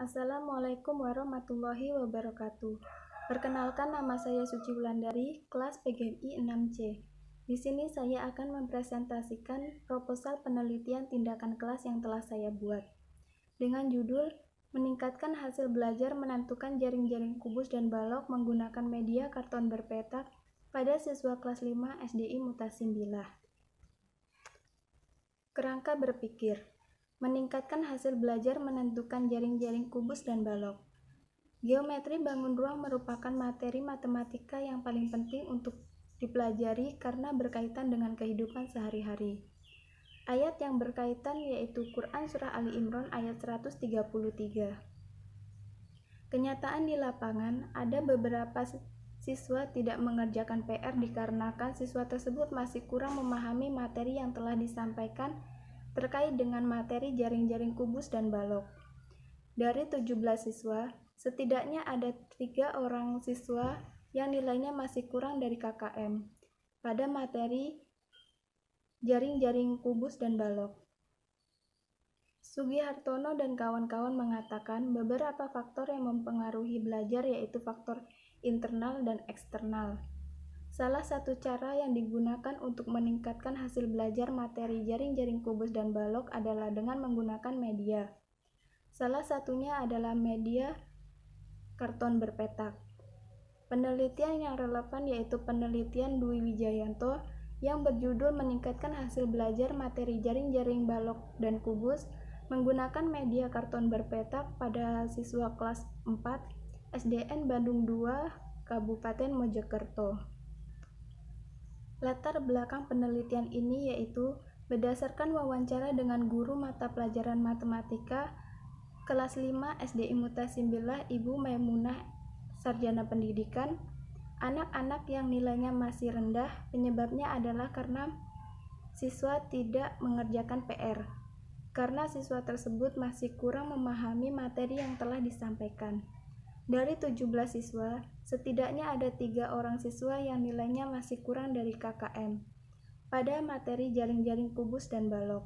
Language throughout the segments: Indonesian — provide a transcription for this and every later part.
Assalamualaikum warahmatullahi wabarakatuh. Perkenalkan, nama saya Suci Wulandari, kelas PGMI 6C. Di sini saya akan mempresentasikan proposal penelitian tindakan kelas yang telah saya buat. Dengan judul, meningkatkan hasil belajar menentukan jaring-jaring kubus dan balok menggunakan media karton berpetak pada siswa kelas 5 SDI Mutasi Bilah. Kerangka berpikir. Meningkatkan hasil belajar menentukan jaring-jaring kubus dan balok. Geometri bangun ruang merupakan materi matematika yang paling penting untuk dipelajari karena berkaitan dengan kehidupan sehari-hari. Ayat yang berkaitan yaitu Quran Surah Ali Imran ayat 133. Kenyataan di lapangan, ada beberapa siswa tidak mengerjakan PR dikarenakan siswa tersebut masih kurang memahami materi yang telah disampaikan terkait dengan materi jaring-jaring kubus dan balok. Dari 17 siswa, setidaknya ada 3 orang siswa yang nilainya masih kurang dari KKM pada materi jaring-jaring kubus dan balok. Sugihartono dan kawan-kawan mengatakan beberapa faktor yang mempengaruhi belajar yaitu faktor internal dan eksternal. Salah satu cara yang digunakan untuk meningkatkan hasil belajar materi jaring-jaring kubus dan balok adalah dengan menggunakan media. Salah satunya adalah media karton berpetak. Penelitian yang relevan yaitu penelitian Dwi Wijayanto yang berjudul meningkatkan hasil belajar materi jaring-jaring balok dan kubus menggunakan media karton berpetak pada siswa kelas 4 SDN Bandung 2 Kabupaten Mojokerto. Latar belakang penelitian ini yaitu berdasarkan wawancara dengan guru mata pelajaran matematika kelas 5 SDI Mutasi Bilah Ibu Maimunah Sarjana Pendidikan. Anak-anak yang nilainya masih rendah penyebabnya adalah karena siswa tidak mengerjakan PR. Karena siswa tersebut masih kurang memahami materi yang telah disampaikan. Dari 17 siswa, setidaknya ada 3 orang siswa yang nilainya masih kurang dari KKM pada materi jaring-jaring kubus dan balok.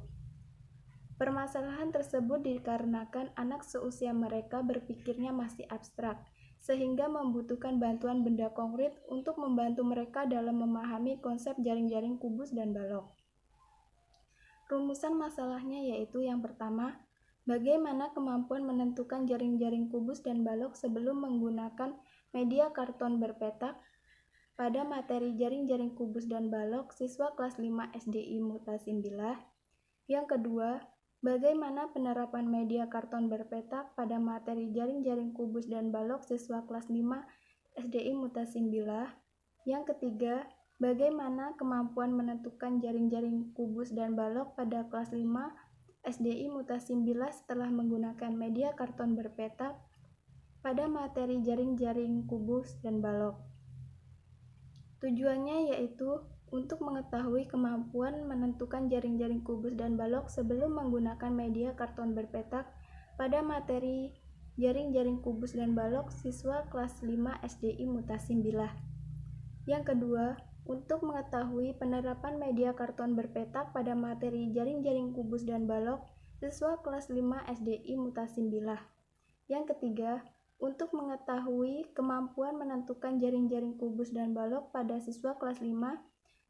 Permasalahan tersebut dikarenakan anak seusia mereka berpikirnya masih abstrak, sehingga membutuhkan bantuan benda konkret untuk membantu mereka dalam memahami konsep jaring-jaring kubus dan balok. Rumusan masalahnya yaitu yang pertama, bagaimana kemampuan menentukan jaring-jaring kubus dan balok sebelum menggunakan media karton berpetak pada materi jaring-jaring kubus dan balok siswa kelas 5 SDI Mutasi Bilah. Yang kedua, bagaimana penerapan media karton berpetak pada materi jaring-jaring kubus dan balok siswa kelas 5 SDI Mutasi Bilah. Yang ketiga, bagaimana kemampuan menentukan jaring-jaring kubus dan balok pada kelas 5 SDI Mutasi Bilah setelah menggunakan media karton berpetak pada materi jaring-jaring kubus dan balok. Tujuannya yaitu untuk mengetahui kemampuan menentukan jaring-jaring kubus dan balok sebelum menggunakan media karton berpetak pada materi jaring-jaring kubus dan balok siswa kelas 5 SDI Mutasi Bilah. Yang kedua, untuk mengetahui penerapan media karton berpetak pada materi jaring-jaring kubus dan balok siswa kelas 5 SDI Mutasi Bilah. Yang ketiga, untuk mengetahui kemampuan menentukan jaring-jaring kubus dan balok pada siswa kelas 5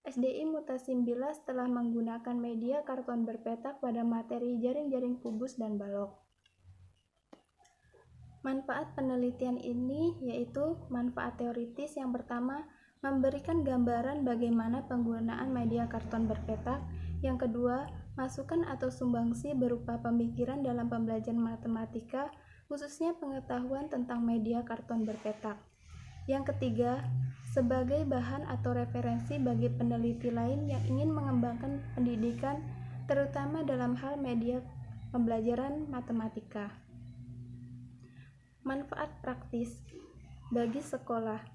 SDI Mutasi Bilah setelah menggunakan media karton berpetak pada materi jaring-jaring kubus dan balok. Manfaat penelitian ini yaitu manfaat teoritis yang pertama, memberikan gambaran bagaimana penggunaan media karton berpetak. Yang kedua, masukan atau sumbangsi berupa pemikiran dalam pembelajaran matematika, khususnya pengetahuan tentang media karton berpetak. Yang ketiga, sebagai bahan atau referensi bagi peneliti lain yang ingin mengembangkan pendidikan, terutama dalam hal media pembelajaran matematika. Manfaat praktis bagi sekolah.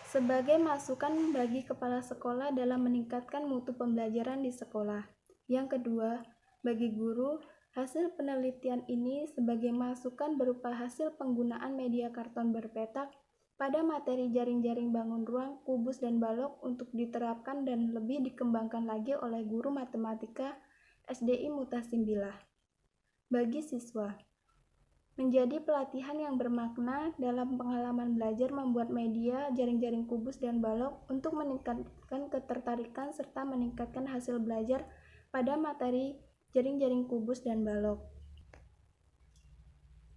Sebagai masukan bagi kepala sekolah dalam meningkatkan mutu pembelajaran di sekolah. Yang kedua, bagi guru, hasil penelitian ini sebagai masukan berupa hasil penggunaan media karton berpetak pada materi jaring-jaring bangun ruang, kubus, dan balok untuk diterapkan dan lebih dikembangkan lagi oleh guru matematika SDI Mutasi Bilah. Bagi siswa, menjadi pelatihan yang bermakna dalam pengalaman belajar membuat media jaring-jaring kubus dan balok untuk meningkatkan ketertarikan serta meningkatkan hasil belajar pada materi jaring-jaring kubus dan balok.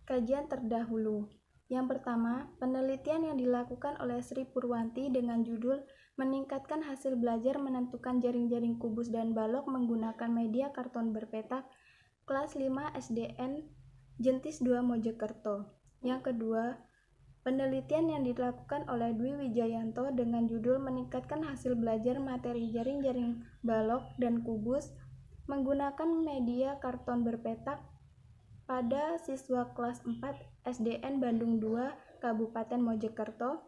Kajian terdahulu. Yang pertama, penelitian yang dilakukan oleh Sri Purwanti dengan judul Meningkatkan Hasil Belajar Menentukan Jaring-Jaring Kubus dan Balok Menggunakan Media Karton Berpetak, kelas 5 SDN Jentis 2 Mojokerto. Yang kedua, penelitian yang dilakukan oleh Dwi Wijayanto dengan judul Meningkatkan Hasil Belajar Materi Jaring-Jaring Balok dan Kubus Menggunakan Media Karton Berpetak pada siswa kelas 4 SDN Bandung 2 Kabupaten Mojokerto.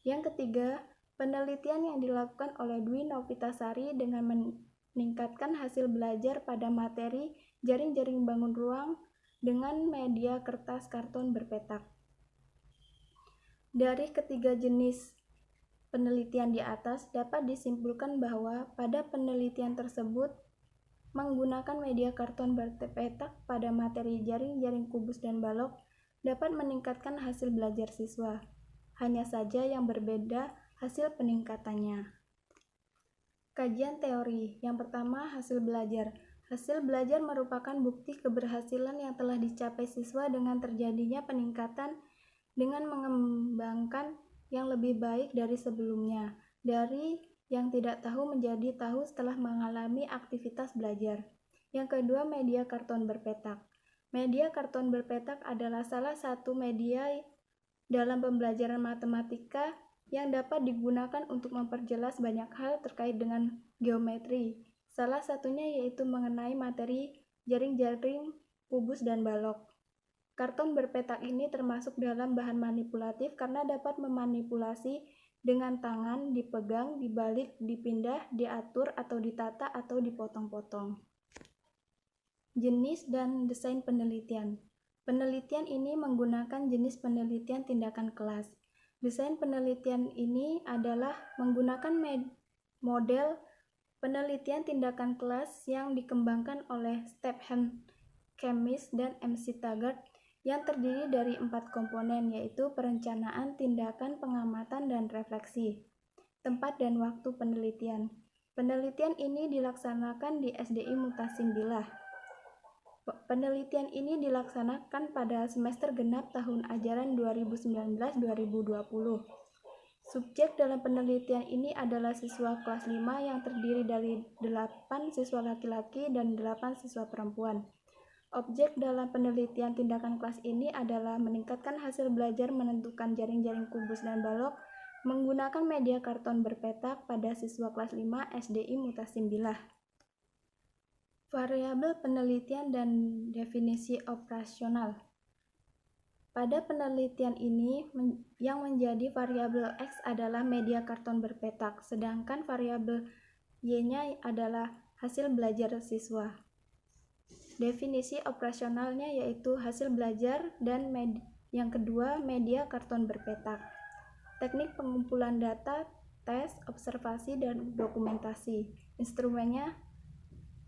Yang ketiga, penelitian yang dilakukan oleh Dwi Novitasari dengan meningkatkan hasil belajar pada materi jaring-jaring bangun ruang dengan media kertas karton berpetak. Dari ketiga jenis penelitian di atas dapat disimpulkan bahwa pada penelitian tersebut menggunakan media karton berpetak pada materi jaring-jaring kubus dan balok dapat meningkatkan hasil belajar siswa. Hanya saja yang berbeda hasil peningkatannya. Kajian teori. Yang pertama, hasil belajar. Hasil belajar merupakan bukti keberhasilan yang telah dicapai siswa dengan terjadinya peningkatan dengan mengembangkan yang lebih baik dari sebelumnya. Dari yang tidak tahu menjadi tahu setelah mengalami aktivitas belajar. Yang kedua, media karton berpetak. Media karton berpetak adalah salah satu media dalam pembelajaran matematika yang dapat digunakan untuk memperjelas banyak hal terkait dengan geometri. Salah satunya yaitu mengenai materi jaring-jaring kubus dan balok. Karton berpetak ini termasuk dalam bahan manipulatif karena dapat memanipulasi dengan tangan, dipegang, dibalik, dipindah, diatur, atau ditata, atau dipotong-potong. Jenis dan desain penelitian. Penelitian ini menggunakan jenis penelitian tindakan kelas. Desain penelitian ini adalah menggunakan model penelitian tindakan kelas yang dikembangkan oleh Stephen Kemmis dan MC Taggart yang terdiri dari 4 komponen, yaitu perencanaan, tindakan, pengamatan, dan refleksi. Tempat dan waktu penelitian. Penelitian ini dilaksanakan di SDI Mutasimbilah. Penelitian ini dilaksanakan pada semester genap tahun ajaran 2019-2020. Subjek dalam penelitian ini adalah siswa kelas 5 yang terdiri dari 8 siswa laki-laki dan 8 siswa perempuan. Objek dalam penelitian tindakan kelas ini adalah meningkatkan hasil belajar menentukan jaring-jaring kubus dan balok menggunakan media karton berpetak pada siswa kelas 5 SDI Mutasimbilah. Variabel penelitian dan definisi operasional. Pada penelitian ini, yang menjadi variabel X adalah media karton berpetak, sedangkan variabel Y-nya adalah hasil belajar siswa. Definisi operasionalnya yaitu hasil belajar dan yang kedua media karton berpetak. Teknik pengumpulan data, tes, observasi, dan dokumentasi. Instrumennya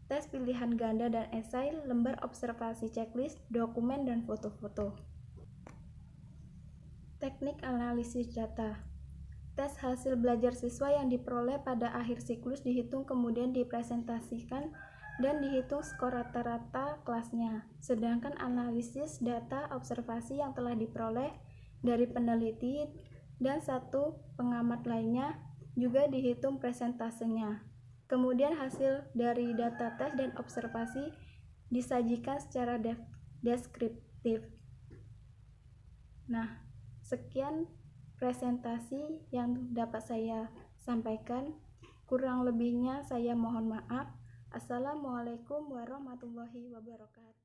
tes pilihan ganda dan esai, lembar observasi checklist, dokumen, dan foto-foto. Teknik analisis data. Tes hasil belajar siswa yang diperoleh pada akhir siklus dihitung kemudian dipresentasikan dan dihitung skor rata-rata kelasnya. Sedangkan analisis data observasi yang telah diperoleh dari peneliti dan satu pengamat lainnya juga dihitung presentasenya. Kemudian hasil dari data tes dan observasi disajikan secara deskriptif. Nah, sekian presentasi yang dapat saya sampaikan. Kurang lebihnya saya mohon maaf. Assalamualaikum warahmatullahi wabarakatuh.